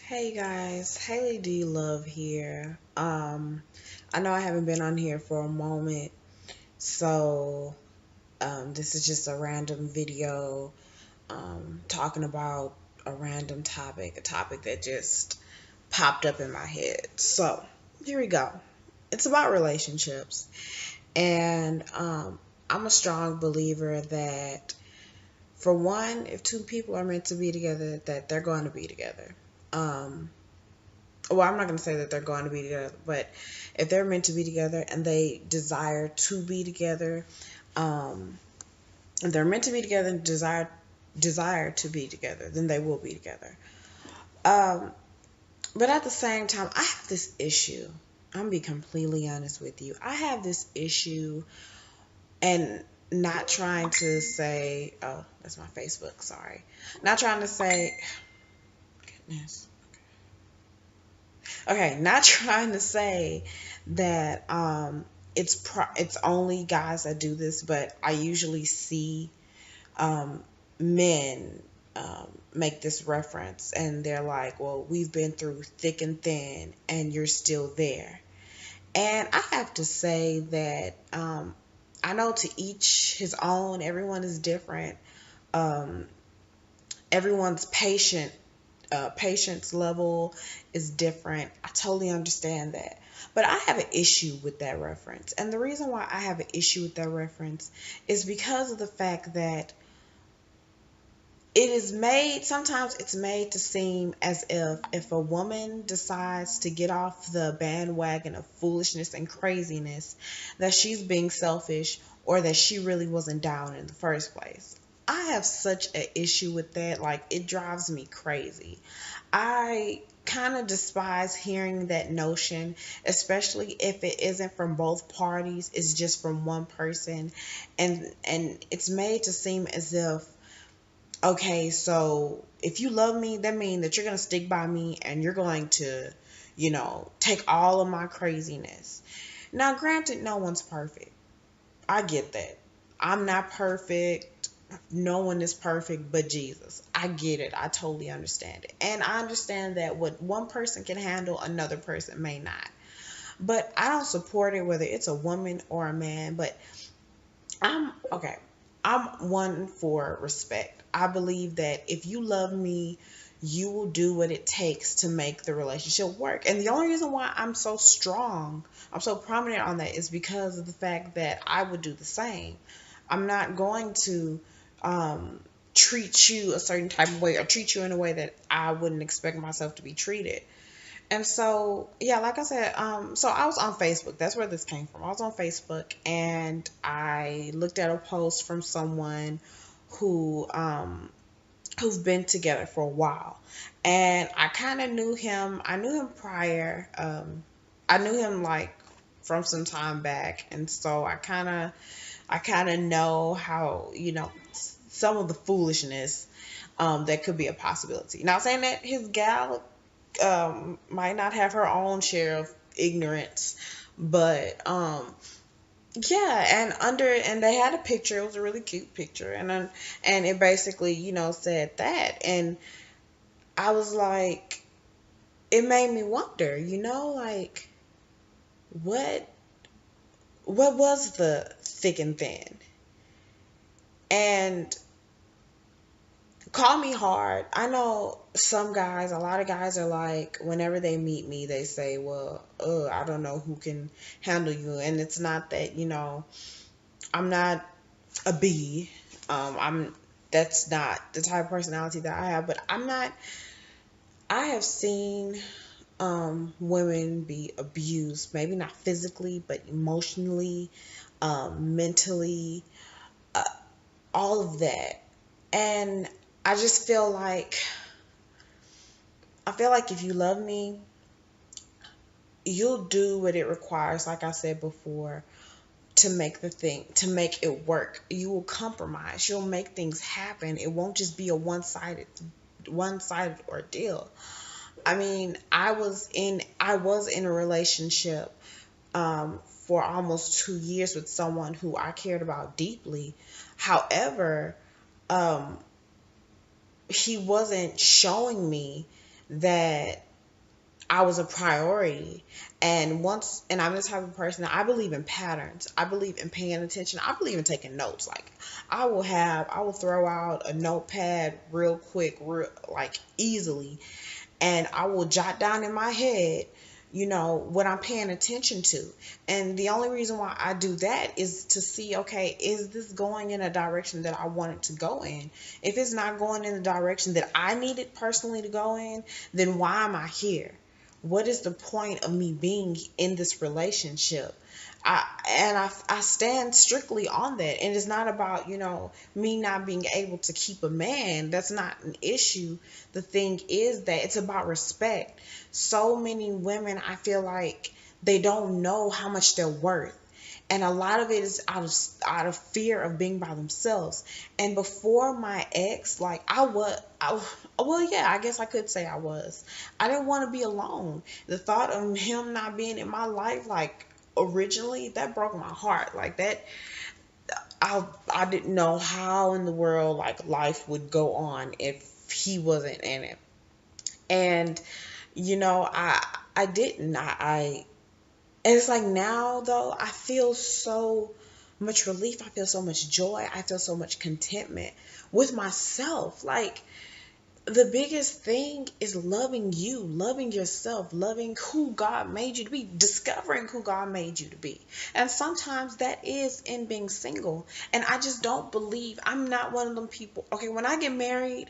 Hey guys, Haley D Love here. I know I haven't been on here for a moment, so this is just a random video talking about a random topic, a topic that just popped up in my head. So here we go. It's about relationships, and I'm a strong believer that for one, if two people are meant to be together, that they're going to be together. Um, well, I'm not going to say that they're going to be together, but if they're meant to be together and they desire to be together, um, if they're meant to be together and desire to be together, then they will be together. Um, but at the same time, I have this issue. I'm gonna be completely honest with you. I have this issue, and not trying to say, oh, that's my Facebook. Sorry, not trying to say, goodness. Okay, not trying to say that it's only guys that do this, but I usually see um, men make this reference, and they're like, "Well, we've been through thick and thin, and you're still there." And I have to say that I know to each his own. Everyone is different. Um, Everyone's patience level is different. I totally understand that. But I have an issue with that reference. And the reason why I have an issue with that reference is because of the fact that sometimes it's made to seem as if a woman decides to get off the bandwagon of foolishness and craziness, that she's being selfish or that she really wasn't down in the first place. I have such an issue with that. Like, it drives me crazy. I kind of despise hearing that notion, especially if it isn't from both parties, it's just from one person. And it's made to seem as if, okay, so if you love me, that means that you're going to stick by me and you're going to, take all of my craziness. Now, granted, no one's perfect. I get that. I'm not perfect. No one is perfect but Jesus. I get it. I totally understand it. And I understand that what one person can handle, another person may not. But I don't support it whether it's a woman or a man. But okay. I'm one for respect. I believe that if you love me, you will do what it takes to make the relationship work. And the only reason why I'm so strong, I'm so prominent on that, is because of the fact that I would do the same. I'm not going to um, treat you a certain type of way or treat you in a way that I wouldn't expect myself to be treated. And so, yeah, like I said, so I was on Facebook. That's where this came from. I was on Facebook and I looked at a post from someone who who've been together for a while. And I kind of knew him. I knew him prior. I knew him like from some time back, and so I kind of know how, some of the foolishness that could be a possibility. Not saying that his gal might not have her own share of ignorance, but yeah, and they had a picture. It was a really cute picture, and it basically, said that, and I was like, it made me wonder, like what what was the thick and thin? And call me hard. I know some guys, a lot of guys are like, whenever they meet me, they say, well, I don't know who can handle you. And it's not that, I'm not a bee. That's not the type of personality that I have, but I have seen women be abused, maybe not physically, but emotionally, mentally, uh, all of that. And I just feel like if you love me, you'll do what it requires, like I said before, to make it work. You will compromise. You'll make things happen. It won't just be a one sided ordeal. I mean, I was in a relationship for almost 2 years with someone who I cared about deeply. However, um, he wasn't showing me that I was a priority. And I'm the type of person that I believe in patterns. I believe in paying attention. I believe in taking notes. Like I will throw out a notepad real quick, real like easily, and I will jot down in my head, what I'm paying attention to. And the only reason why I do that is to see, okay, is this going in a direction that I want it to go in? If it's not going in the direction that I need it personally to go in, then why am I here? What is the point of me being in this relationship? I stand strictly on that. And it's not about, me not being able to keep a man. That's not an issue. The thing is that it's about respect. So many women, I feel like they don't know how much they're worth. And a lot of it is out of fear of being by themselves. And before my ex, like well, yeah, I guess I could say I was. I didn't want to be alone. The thought of him not being in my life, like originally, that broke my heart. Like that, I didn't know how in the world like life would go on if he wasn't in it. And I didn't. And it's like now though, I feel so much relief. I feel so much joy. I feel so much contentment with myself. Like the biggest thing is loving you, loving yourself, loving who God made you to be, discovering who God made you to be. And sometimes that is in being single. And I just don't believe, I'm not one of them people. Okay, when I get married,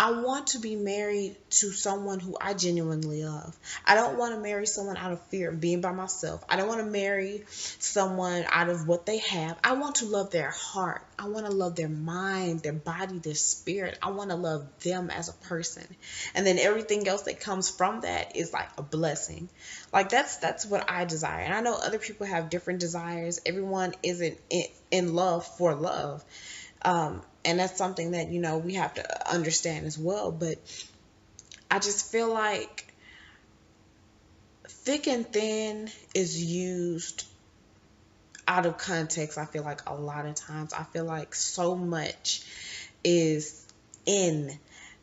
I want to be married to someone who I genuinely love. I don't want to marry someone out of fear of being by myself. I don't want to marry someone out of what they have. I want to love their heart. I want to love their mind, their body, their spirit. I want to love them as a person. And then everything else that comes from that is like a blessing. Like that's what I desire. And I know other people have different desires. Everyone isn't in love for love. And that's something that, we have to understand as well. But I just feel like thick and thin is used out of context. I feel like a lot of times, I feel like so much is in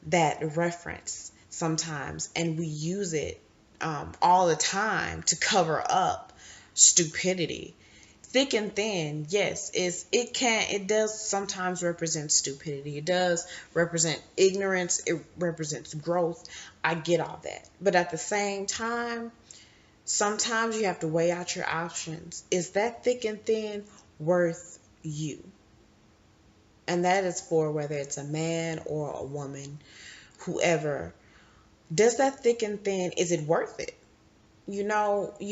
that reference sometimes, and we use it all the time to cover up stupidity. Thick and thin, yes, it does sometimes represent stupidity. It does represent ignorance. It represents growth. I get all that. But at the same time, sometimes you have to weigh out your options. Is that thick and thin worth you? And that is for whether it's a man or a woman, whoever. Does that thick and thin, is it worth it? You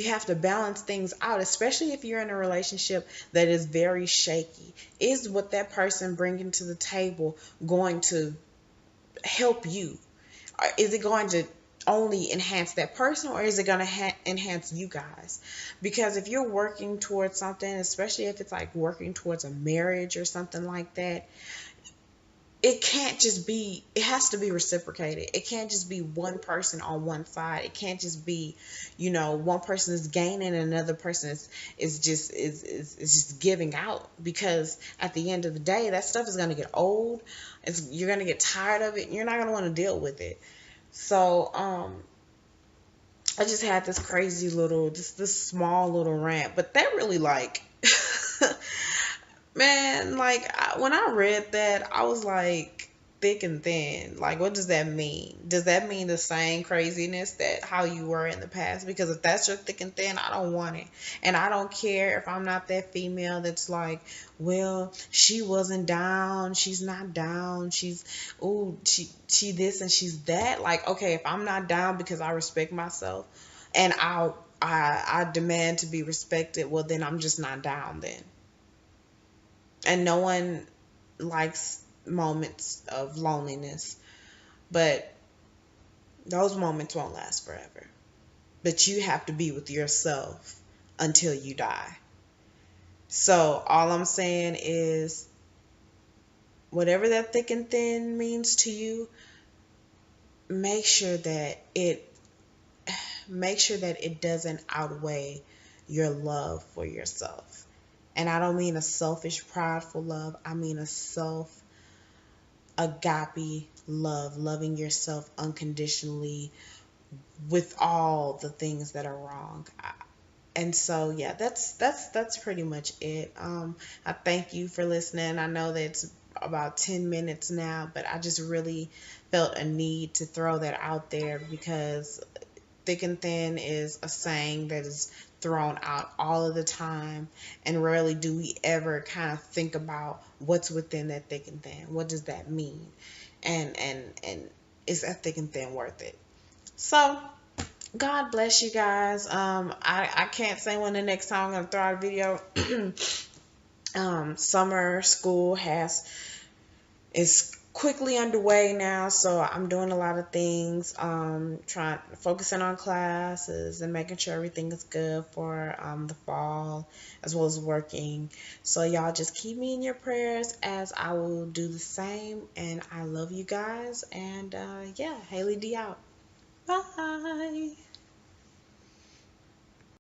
have to balance things out, especially if you're in a relationship that is very shaky. Is what that person bringing to the table going to help you? Or is it going to only enhance that person, or is it going to enhance you guys? Because if you're working towards something, especially if it's like working towards a marriage or something like that, it can't just be, it has to be reciprocated. It can't just be one person on one side. It can't just be, one person is gaining and another person is just giving out. Because at the end of the day, that stuff is going to get old. You're going to get tired of it, and you're not going to want to deal with it. So I just had this crazy little, this small little rant, but that really like man, like when I read that, I was like, thick and thin. Like, what does that mean? Does that mean the same craziness that how you were in the past? Because if that's your thick and thin, I don't want it. And I don't care if I'm not that female that's like, well, she wasn't down, she's not down, she this and she's that. Like, okay, if I'm not down because I respect myself and I demand to be respected, well then I'm just not down then. And no one likes moments of loneliness, but those moments won't last forever. But you have to be with yourself until you die. So all I'm saying is, whatever that thick and thin means to you, make sure that it doesn't outweigh your love for yourself. And I don't mean a selfish, prideful love. I mean a self agape loving yourself unconditionally with all the things that are wrong. And so yeah, that's pretty much it. I thank you for listening. I know that it's about 10 minutes now, but I just really felt a need to throw that out there because thick and thin is a saying that is thrown out all of the time, and rarely do we ever kind of think about what's within that thick and thin. What does that mean? And is that thick and thin worth it? So God bless you guys. I can't say when the next time I'm gonna throw out a video. Summer school has is quickly underway now, so I'm doing a lot of things. Trying focusing on classes and making sure everything is good for the fall, as well as working. So y'all just keep me in your prayers as I will do the same. And I love you guys. And yeah, Haley D out. Bye.